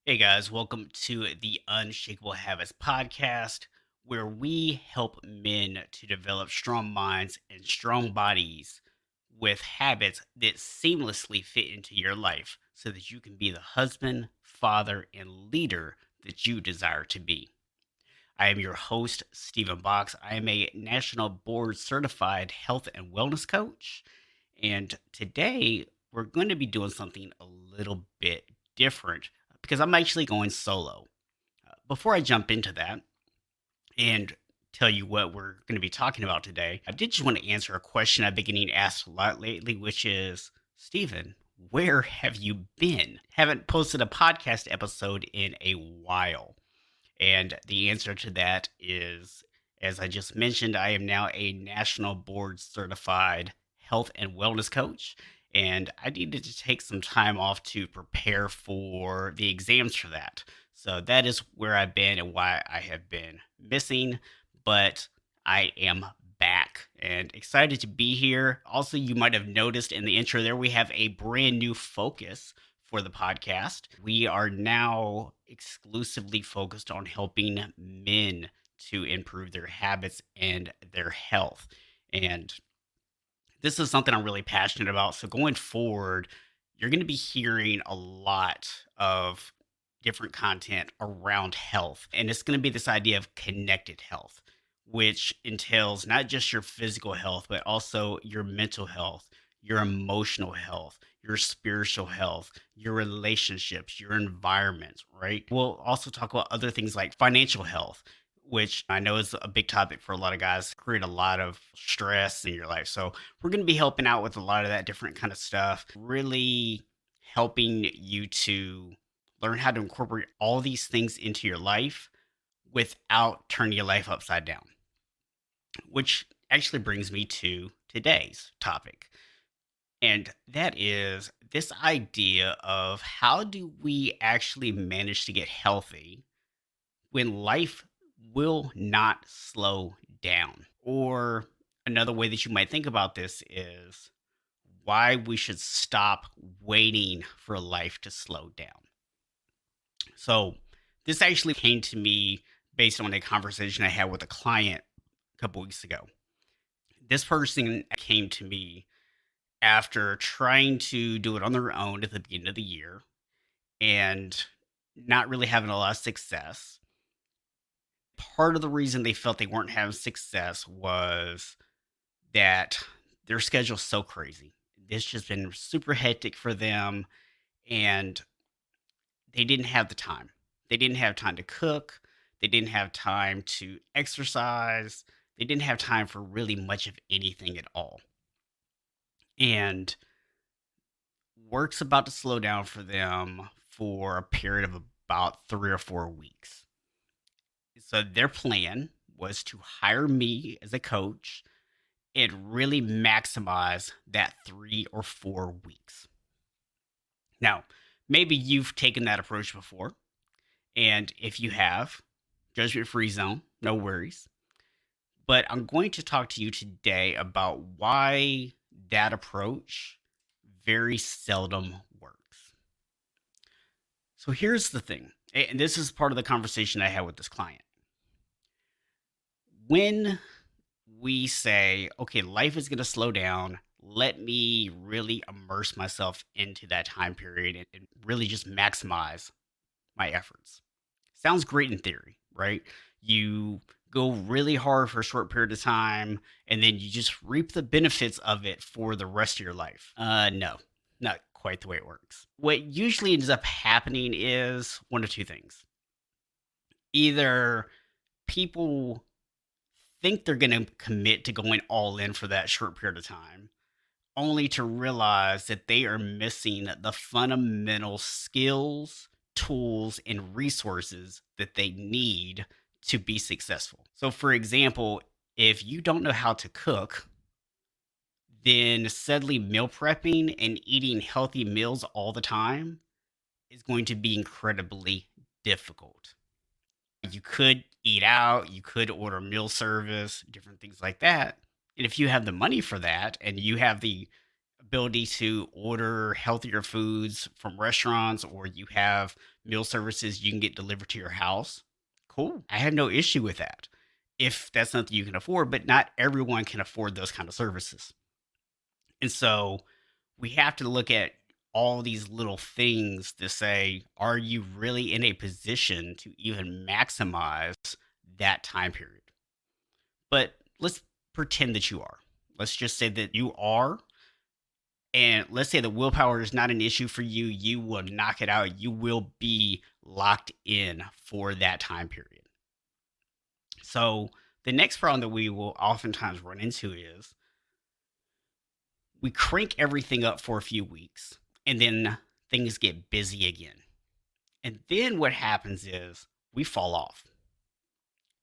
Hey guys, welcome to the Unshakable Habits Podcast, where we help men to develop strong minds and strong bodies with habits that seamlessly fit into your life so that you can be the husband, father, and leader that you desire to be. I am your host, Stephen Box. I am a national board certified health and wellness coach. And today we're going to be doing something a little bit different because I'm actually going solo. Before I jump into that and tell you what we're going to be talking about today, I did just want to answer a question I've been getting asked a lot lately, which is Stephen, where have you been? Haven't posted a podcast episode in a while. And the answer to that is, as I just mentioned, I am now a national board certified health and wellness coach. And I needed to take some time off to prepare for the exams for that. So that is where I've been and why I have been missing. But I am back and excited to be here. Also, you might have noticed in the intro there, we have a brand new focus for the podcast. We are now exclusively focused on helping men to improve their habits and their health. And this is something I'm really passionate about. So going forward, you're going to be hearing a lot of different content around health. And it's going to be this idea of connected health, which entails not just your physical health, but also your mental health, your emotional health, your spiritual health, your relationships, your environment, right? We'll also talk about other things like financial health, which I know is a big topic for a lot of guys, create a lot of stress in your life. So we're going to be helping out with a lot of that different kind of stuff, really helping you to learn how to incorporate all these things into your life without turning your life upside down, which actually brings me to today's topic. And that is this idea of how do we actually manage to get healthy when life will not slow down? Or another way that you might think about this is why we should stop waiting for life to slow down. So, this actually came to me based on a conversation I had with a client a couple weeks ago. This person came to me after trying to do it on their own at the beginning of the year and not really having a lot of success. Part of the reason they felt they weren't having success was that their schedule's so crazy. It's just been super hectic for them, and they didn't have the time. They didn't have time to cook. They didn't have time to exercise. They didn't have time for really much of anything at all. And work's about to slow down for them for a period of about 3 or 4 weeks. So their plan was to hire me as a coach and really maximize that 3 or 4 weeks. Now, maybe you've taken that approach before. And if you have, judgment free zone, no worries. But I'm going to talk to you today about why that approach very seldom works. So here's the thing, and this is part of the conversation I had with this client. When we say, okay, life is going to slow down, let me really immerse myself into that time period and really just maximize my efforts. Sounds great in theory, right? You go really hard for a short period of time and then you just reap the benefits of it for the rest of your life. No, not quite the way it works. What usually ends up happening is one of two things. Either people think they're going to commit to going all in for that short period of time, only to realize that they are missing the fundamental skills, tools, and resources that they need to be successful. So, for example, if you don't know how to cook, then suddenly meal prepping and eating healthy meals all the time is going to be incredibly difficult. You could eat out, you could order meal service, different things like that. And if you have the money for that and you have the ability to order healthier foods from restaurants or you have meal services you can get delivered to your house, cool. I have no issue with that if that's something you can afford, but not everyone can afford those kind of services. And so we have to look at all these little things to say, are you really in a position to even maximize that time period? But let's pretend that you are. Let's just say that you are. And let's say the willpower is not an issue for you. You will knock it out. You will be locked in for that time period. So the next problem that we will oftentimes run into is we crank everything up for a few weeks and then things get busy again. And then what happens is we fall off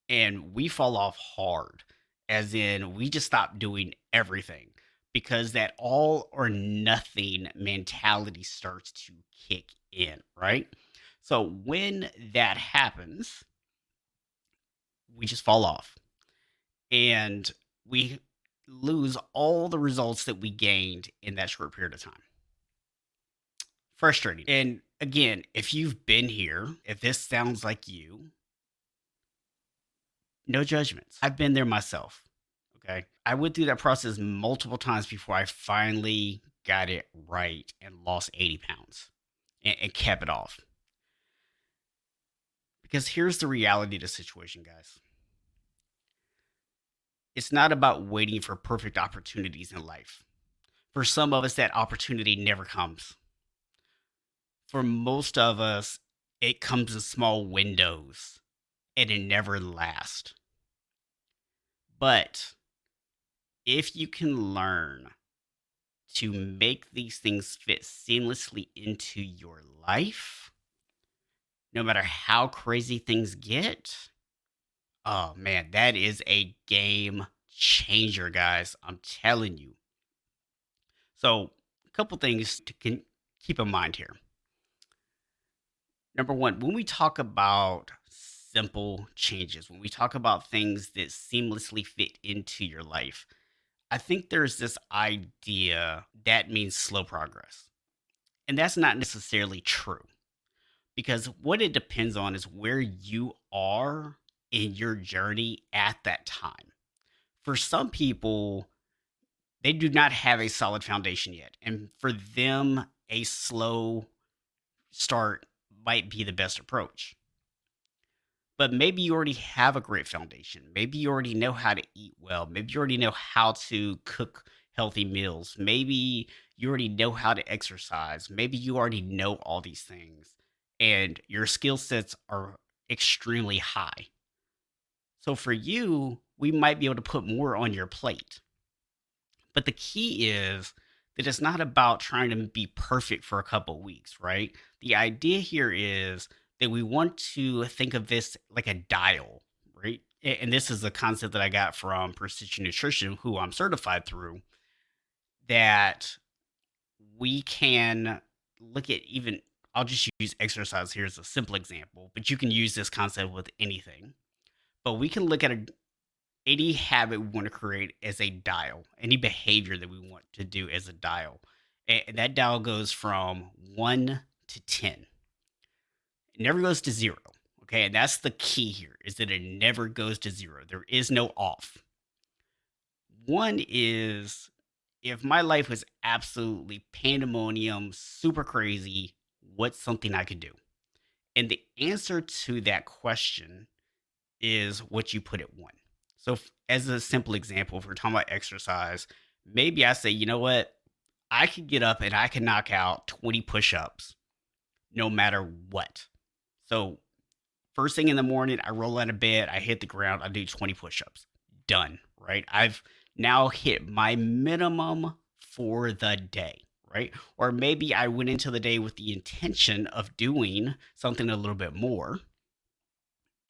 and we fall off hard, as in we just stop doing everything because that all or nothing mentality starts to kick in, right? So when that happens, we just fall off and we lose all the results that we gained in that short period of time. Frustrating. And again, if you've been here, if this sounds like you, no judgments. I've been there myself. Okay. I went through that process multiple times before I finally got it right and lost 80 pounds and kept it off. Because here's the reality of the situation, guys. It's not about waiting for perfect opportunities in life. For some of us, that opportunity never comes. For most of us, it comes in small windows and it never lasts. But if you can learn to make these things fit seamlessly into your life, no matter how crazy things get, oh man, that is a game changer, guys. I'm telling you. So, a couple things to keep in mind here. Number one, when we talk about simple changes, when we talk about things that seamlessly fit into your life, I think there's this idea that means slow progress. And that's not necessarily true because what it depends on is where you are in your journey at that time. For some people, they do not have a solid foundation yet. And for them, a slow start might be the best approach. But maybe you already have a great foundation. Maybe you already know how to eat well. Maybe you already know how to cook healthy meals. Maybe you already know how to exercise. Maybe you already know all these things and your skill sets are extremely high. So for you, we might be able to put more on your plate. But the key is that it's not about trying to be perfect for a couple weeks, right? The idea here is that we want to think of this like a dial, right? And this is a concept that I got from Precision Nutrition, who I'm certified through, that we can look at even, I'll just use exercise here as a simple example, but you can use this concept with anything. But we can look at any habit we want to create as a dial, any behavior that we want to do as a dial. And that dial goes from 1 to 10. It never goes to zero. Okay. And that's the key here is that it never goes to zero. There is no off. One is if my life was absolutely pandemonium, super crazy, what's something I could do? And the answer to that question is what you put at one. So, as a simple example, if we're talking about exercise, maybe I say, you know what? I could get up and I can knock out 20 push ups no matter what. So, first thing in the morning, I roll out of bed, I hit the ground, I do 20 push ups. Done, right? I've now hit my minimum for the day, right? Or maybe I went into the day with the intention of doing something a little bit more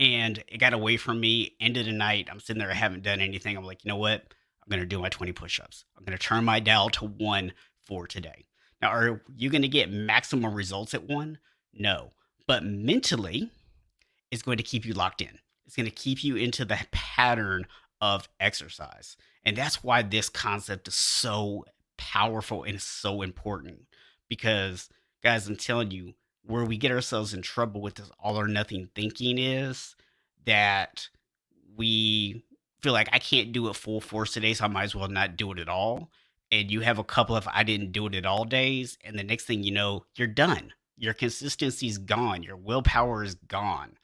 and it got away from me. End of the night, I'm sitting there, I haven't done anything. I'm like, you know what? I'm going to do my 20 push ups. I'm going to turn my dial to one for today. Now, are you going to get maximum results at one? No. But mentally, it's going to keep you locked in. It's going to keep you into the pattern of exercise. And that's why this concept is so powerful and so important because, guys, I'm telling you, where we get ourselves in trouble with this all or nothing thinking is that we feel like I can't do it full force today, so I might as well not do it at all. And you have a couple of I didn't do it at all days, and the next thing you know, you're done. Your consistency's gone, your willpower is gone.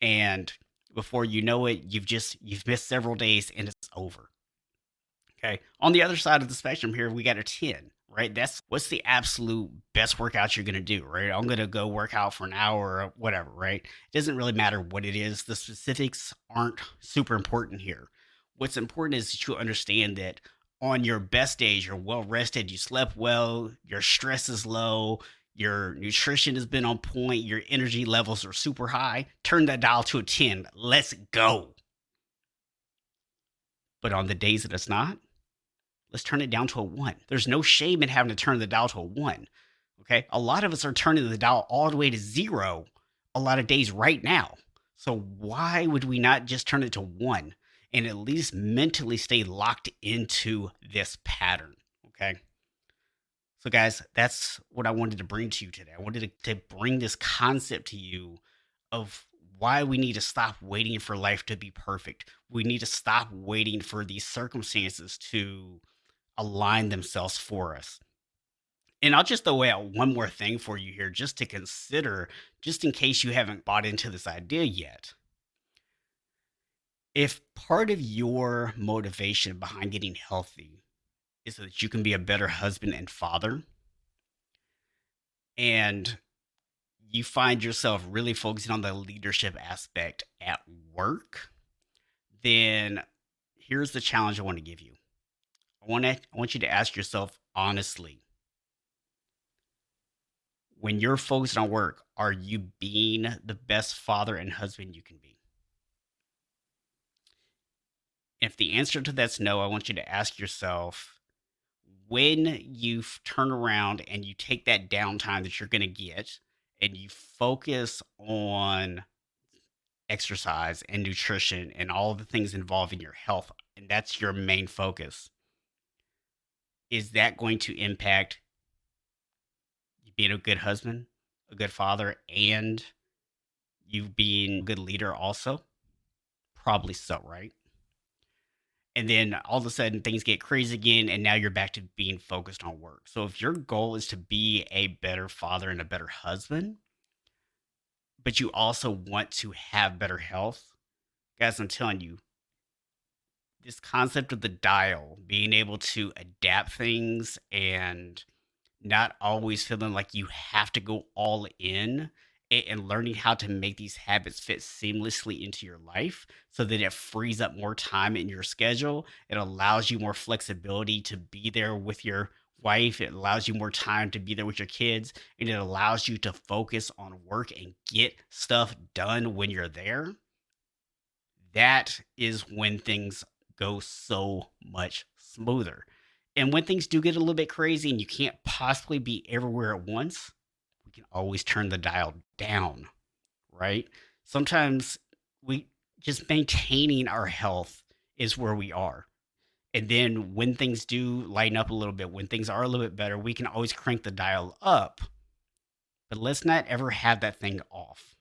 And before you know it, you've missed several days and it's over. Okay. On the other side of the spectrum here, we got a 10, right? That's what's the absolute best workout you're going to do, right? I'm going to go work out for an hour or whatever, right? It doesn't really matter what it is. The specifics aren't super important here. What's important is that you understand that on your best days, you're well rested, you slept well, your stress is low, your nutrition has been on point, your energy levels are super high. Turn that dial to a 10. Let's go. But on the days that it's not, let's turn it down to a 1. There's no shame in having to turn the dial to a 1. Okay. A lot of us are turning the dial all the way to 0 a lot of days right now. So why would we not just turn it to 1 and at least mentally stay locked into this pattern? Okay. So, guys, that's what I wanted to bring to you today. I wanted to bring this concept to you of why we need to stop waiting for life to be perfect. We need to stop waiting for these circumstances to align themselves for us. And I'll just throw out one more thing for you here, just to consider, just in case you haven't bought into this idea yet. If part of your motivation behind getting healthy is so that you can be a better husband and father, and you find yourself really focusing on the leadership aspect at work, then here's the challenge I want to give you. I want you to ask yourself honestly, when you're focused on work, are you being the best father and husband you can be? If the answer to that's no, I want you to ask yourself, when you turn around and you take that downtime that you're going to get and you focus on exercise and nutrition and all the things involving your health, and that's your main focus, is that going to impact you being a good husband, a good father, and you being a good leader also? Probably so, right? And then all of a sudden things get crazy again, and now you're back to being focused on work. So if your goal is to be a better father and a better husband, but you also want to have better health, guys, I'm telling you, this concept of the dial, being able to adapt things and not always feeling like you have to go all in, and learning how to make these habits fit seamlessly into your life so that it frees up more time in your schedule. It allows you more flexibility to be there with your wife. It allows you more time to be there with your kids, and it allows you to focus on work and get stuff done when you're there. That is when things go so much smoother. And when things do get a little bit crazy and you can't possibly be everywhere at once, we can always turn the dial down, right? Sometimes we just maintaining our health is where we are. And then when things do lighten up a little bit, when things are a little bit better, we can always crank the dial up. But let's not ever have that thing off.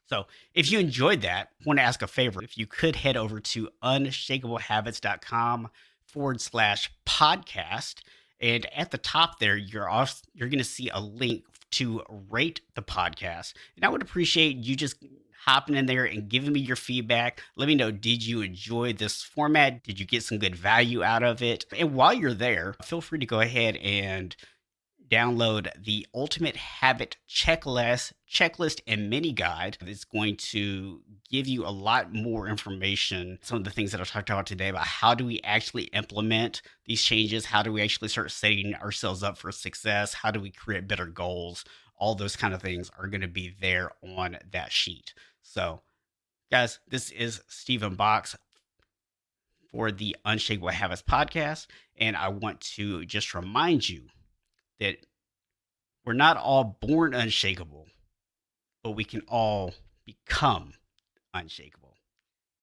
So, if you enjoyed that, I want to ask a favor. If you could head over to unshakablehabits.com/podcast. And at the top there, you're going to see a link to rate the podcast. And I would appreciate you just hopping in there and giving me your feedback. Let me know, did you enjoy this format? Did you get some good value out of it? And while you're there, feel free to go ahead and download the Ultimate Habit checklist and mini guide. It's going to give you a lot more information, some of the things that I talked about today about how do we actually implement these changes, how do we actually start setting ourselves up for success, how do we create better goals. All those kind of things are going to be there on that sheet. So, guys, this is Stephen Box for the Unshakable Habits podcast, and I want to just remind you that we're not all born unshakable, but we can all become unshakable.